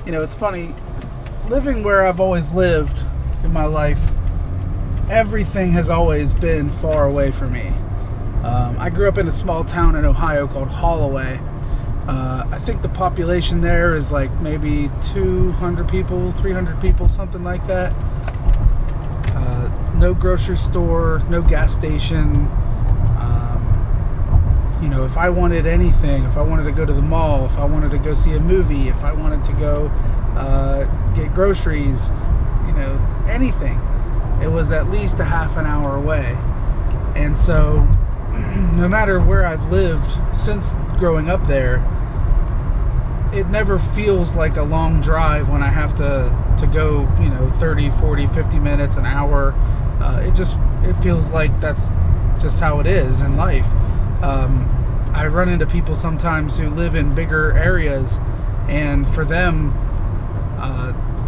You know, it's funny, living where I've always lived in my life, everything has always been far away from me. I grew up in a small town in Ohio called Holloway. I think the population there is like maybe 200 people, 300 people, something like that. No grocery store, no gas station. You know, if I wanted anything, if I wanted to go to the mall, if I wanted to go see a movie, if I wanted to go get groceries, you know, anything, it was at least a half an hour away. And so no matter where I've lived since growing up there, it never feels like a long drive when I have to go, you know, 30, 40, 50 minutes, an hour. It feels like that's just how it is in life. I run into people sometimes who live in bigger areas, and for them,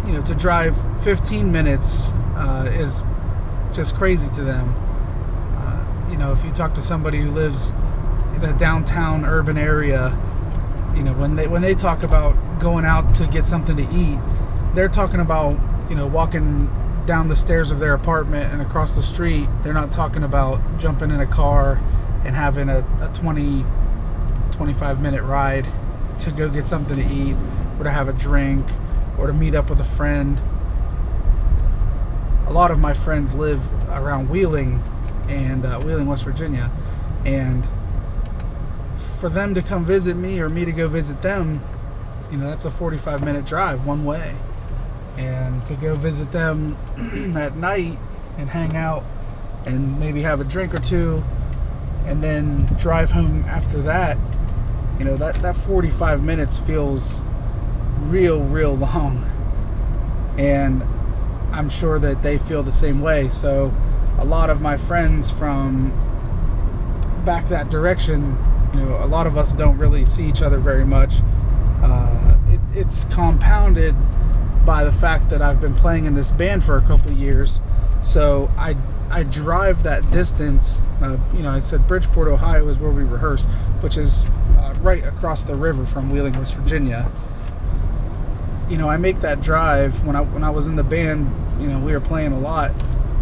you know, to drive 15 minutes is just crazy to them. You know, if you talk to somebody who lives in a downtown urban area, you know, when they talk about going out to get something to eat, they're talking about, you know, walking down the stairs of their apartment and across the street. They're not talking about jumping in a car and having a 25 minute ride to go get something to eat, or to have a drink, or to meet up with a friend. A lot of my friends live around Wheeling and Wheeling, West Virginia, and for them to come visit me or me to go visit them, you know, that's a 45-minute drive one way. And to go visit them at night and hang out and maybe have a drink or two and then drive home after that, you know, that 45 minutes feels real long. And I'm sure that they feel the same way. So a lot of my friends from back that direction, you know, a lot of us don't really see each other very much. It's compounded by the fact that I've been playing in this band for a couple of years. So I drive that distance. You know, I said Bridgeport, Ohio is where we rehearse, which is right across the river from Wheeling, West Virginia. You know, I make that drive when I was in the band. You know, we were playing a lot.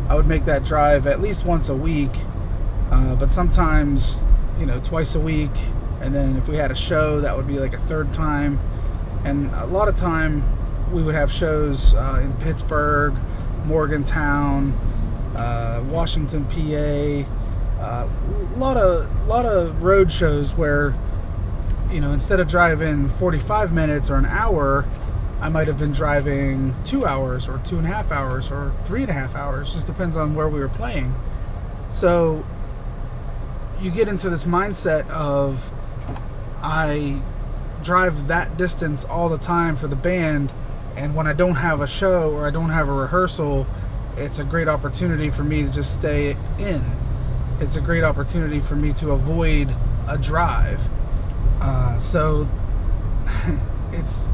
I would make that drive at least once a week, but sometimes, you know, twice a week. And then if we had a show, that would be like a third time. And a lot of time we would have shows in Pittsburgh, Morgantown, Washington, PA. A lot of road shows where, you know, instead of driving 45 minutes or an hour, I might have been driving 2 hours or 2.5 hours or 3.5 hours. Just depends on where we were playing. So you get into this mindset of, I drive that distance all the time for the band, and when I don't have a show or I don't have a rehearsal, it's a great opportunity for me to just stay in. It's a great opportunity for me to avoid a drive. So it's,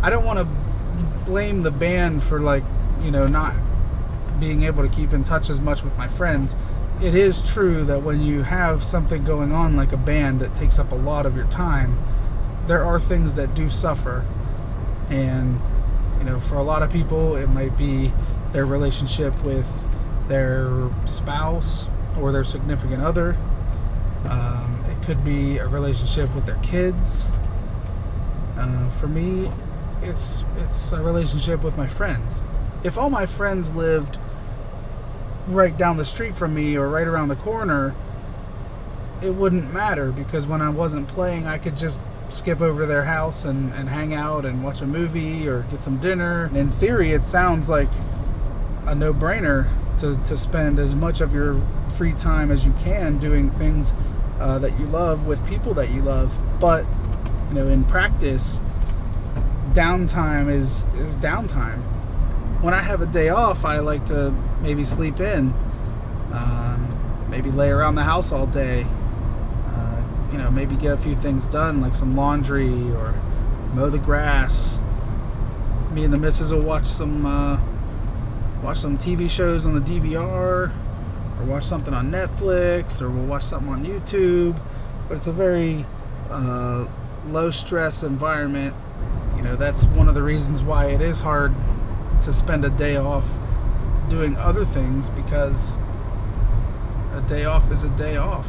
I don't want to blame the band for, like, you know, not being able to keep in touch as much with my friends. It is true that when you have something going on like a band that takes up a lot of your time, there are things that do suffer. And, you know, for a lot of people, it might be their relationship with their spouse or their significant other. It could be a relationship with their kids. For me, it's a relationship with my friends. If all my friends lived right down the street from me or right around the corner, it wouldn't matter, because when I wasn't playing, I could just skip over to their house and hang out and watch a movie or get some dinner. And in theory, it sounds like a no-brainer to spend as much of your free time as you can doing things that you love with people that you love. But, you know, in practice, downtime is downtime. When I have a day off, I like to maybe sleep in, maybe lay around the house all day, you know, maybe get a few things done, like some laundry or mow the grass. Me and the missus will watch some TV shows on the DVR, or watch something on Netflix, or we'll watch something on YouTube. But it's a very low stress environment You know, that's one of the reasons why it is hard to spend a day off doing other things, because a day off is a day off.